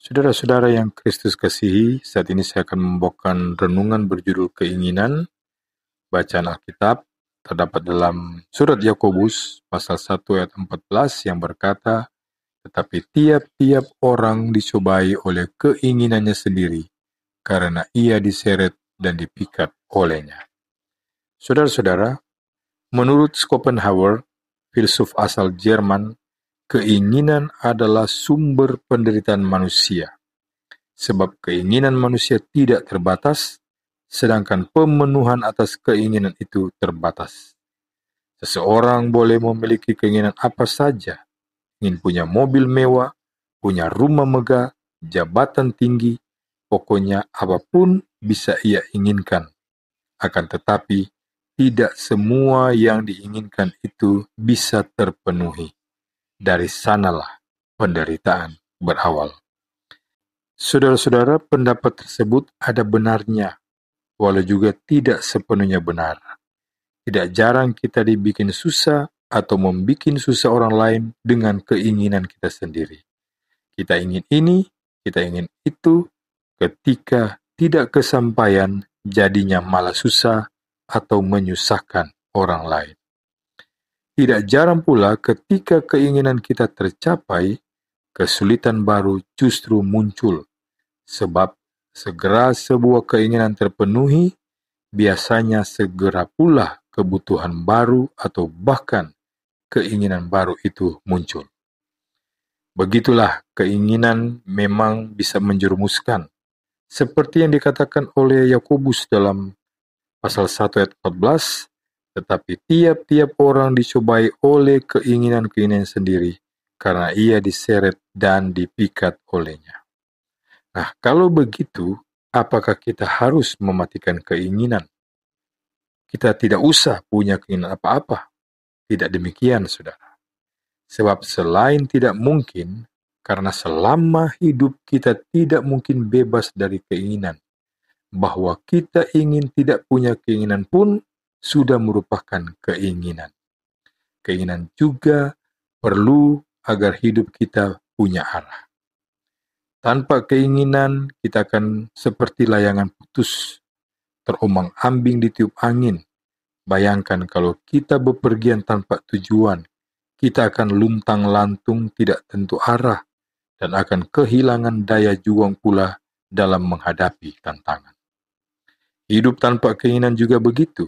Saudara-saudara yang Kristus kasihi, saat ini saya akan membawakan renungan berjudul Keinginan. Bacaan Alkitab terdapat dalam surat Yakobus pasal 1 ayat 14 yang berkata, "Tetapi tiap-tiap orang dicobai oleh keinginannya sendiri, karena ia diseret dan dipikat olehnya." Saudara-saudara, menurut Schopenhauer, filsuf asal Jerman, keinginan adalah sumber penderitaan manusia. Sebab keinginan manusia tidak terbatas, sedangkan pemenuhan atas keinginan itu terbatas. Seseorang boleh memiliki keinginan apa saja, ingin punya mobil mewah, punya rumah megah, jabatan tinggi, pokoknya apapun bisa ia inginkan. Akan tetapi, tidak semua yang diinginkan itu bisa terpenuhi. Dari sanalah penderitaan berawal. Saudara-saudara, pendapat tersebut ada benarnya, walau juga tidak sepenuhnya benar. Tidak jarang kita dibikin susah atau membikin susah orang lain dengan keinginan kita sendiri. Kita ingin ini, kita ingin itu, ketika tidak kesampaian, jadinya malah susah atau menyusahkan orang lain. Tidak jarang pula ketika keinginan kita tercapai, kesulitan baru justru muncul. Sebab segera sebuah keinginan terpenuhi, biasanya segera pula kebutuhan baru atau bahkan keinginan baru itu muncul. Begitulah keinginan memang bisa menjerumuskan. Seperti yang dikatakan oleh Yakobus dalam pasal 1 ayat 14, tetapi tiap-tiap orang dicobai oleh keinginan-keinginan sendiri, karena ia diseret dan dipikat olehnya. Nah, kalau begitu, apakah kita harus mematikan keinginan? Kita tidak usah punya keinginan apa-apa. Tidak demikian, saudara. Sebab selain tidak mungkin, karena selama hidup kita tidak mungkin bebas dari keinginan, bahwa kita ingin tidak punya keinginan pun sudah merupakan keinginan. Keinginan juga perlu agar hidup kita punya arah. Tanpa keinginan, kita akan seperti layangan putus, terombang-ambing ditiup angin. Bayangkan kalau kita bepergian tanpa tujuan, kita akan luntang-lantung tidak tentu arah, dan akan kehilangan daya juang pula dalam menghadapi tantangan. Hidup tanpa keinginan juga begitu.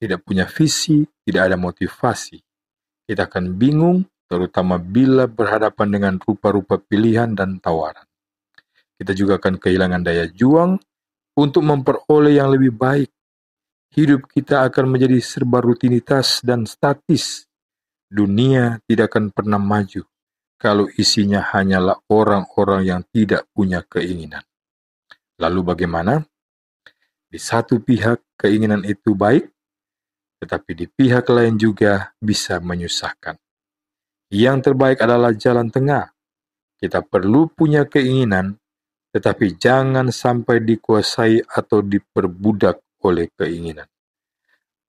Tidak punya visi, tidak ada motivasi. Kita akan bingung, terutama bila berhadapan dengan rupa-rupa pilihan dan tawaran. Kita juga akan kehilangan daya juang untuk memperoleh yang lebih baik. Hidup kita akan menjadi serba rutinitas dan statis. Dunia tidak akan pernah maju kalau isinya hanyalah orang-orang yang tidak punya keinginan. Lalu bagaimana? Di satu pihak keinginan itu baik, tetapi di pihak lain juga bisa menyusahkan. Yang terbaik adalah jalan tengah. Kita perlu punya keinginan, tetapi jangan sampai dikuasai atau diperbudak oleh keinginan.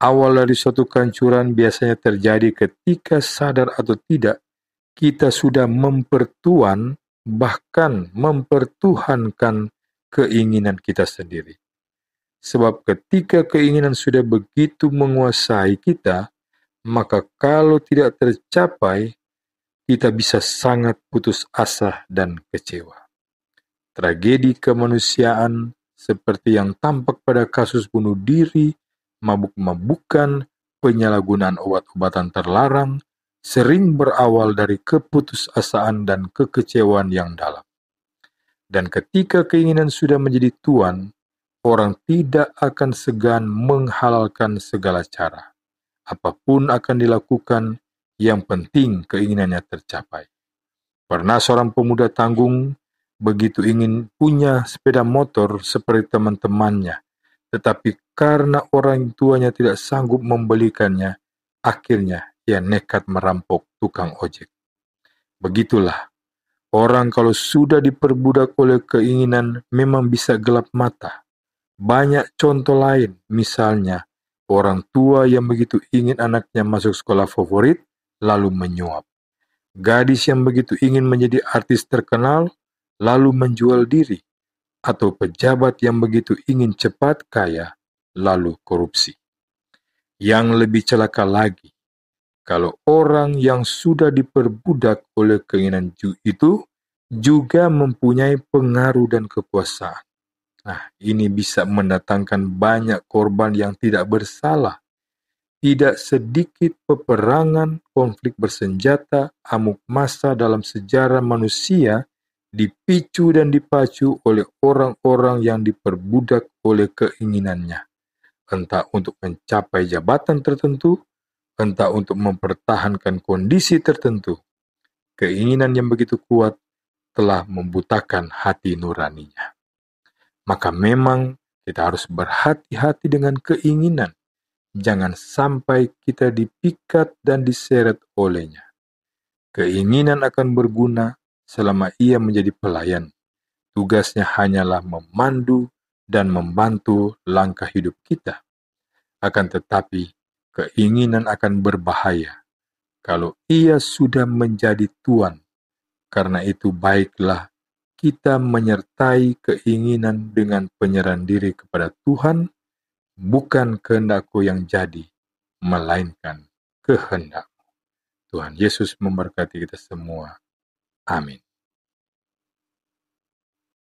Awal dari suatu kehancuran biasanya terjadi ketika sadar atau tidak, kita sudah mempertuan, bahkan mempertuhankan keinginan kita sendiri. Sebab ketika keinginan sudah begitu menguasai kita, maka kalau tidak tercapai, kita bisa sangat putus asa dan kecewa. Tragedi kemanusiaan seperti yang tampak pada kasus bunuh diri, mabuk-mabukan, penyalahgunaan obat-obatan terlarang, sering berawal dari keputusasaan dan kekecewaan yang dalam. Dan ketika keinginan sudah menjadi tuan, orang tidak akan segan menghalalkan segala cara. Apapun akan dilakukan, yang penting keinginannya tercapai. Pernah seorang pemuda tanggung begitu ingin punya sepeda motor seperti teman-temannya, tetapi karena orang tuanya tidak sanggup membelikannya, akhirnya ia nekat merampok tukang ojek. Begitulah, orang kalau sudah diperbudak oleh keinginan memang bisa gelap mata. Banyak contoh lain, misalnya orang tua yang begitu ingin anaknya masuk sekolah favorit, lalu menyuap. Gadis yang begitu ingin menjadi artis terkenal, lalu menjual diri, atau pejabat yang begitu ingin cepat kaya, lalu korupsi. Yang lebih celaka lagi, kalau orang yang sudah diperbudak oleh keinginan itu juga mempunyai pengaruh dan kekuasaan. Nah, ini bisa mendatangkan banyak korban yang tidak bersalah. Tidak sedikit peperangan, konflik bersenjata, amuk massa dalam sejarah manusia dipicu dan dipacu oleh orang-orang yang diperbudak oleh keinginannya. Entah untuk mencapai jabatan tertentu, entah untuk mempertahankan kondisi tertentu. Keinginan yang begitu kuat telah membutakan hati nuraninya. Maka memang kita harus berhati-hati dengan keinginan. Jangan sampai kita dipikat dan diseret olehnya. Keinginan akan berguna selama ia menjadi pelayan. Tugasnya hanyalah memandu dan membantu langkah hidup kita. Akan tetapi, keinginan akan berbahaya kalau ia sudah menjadi tuan. Karena itu baiklah kita menyertai keinginan dengan penyerahan diri kepada Tuhan, bukan kehendakku yang jadi, melainkan kehendak. Tuhan Yesus memberkati kita semua. Amin.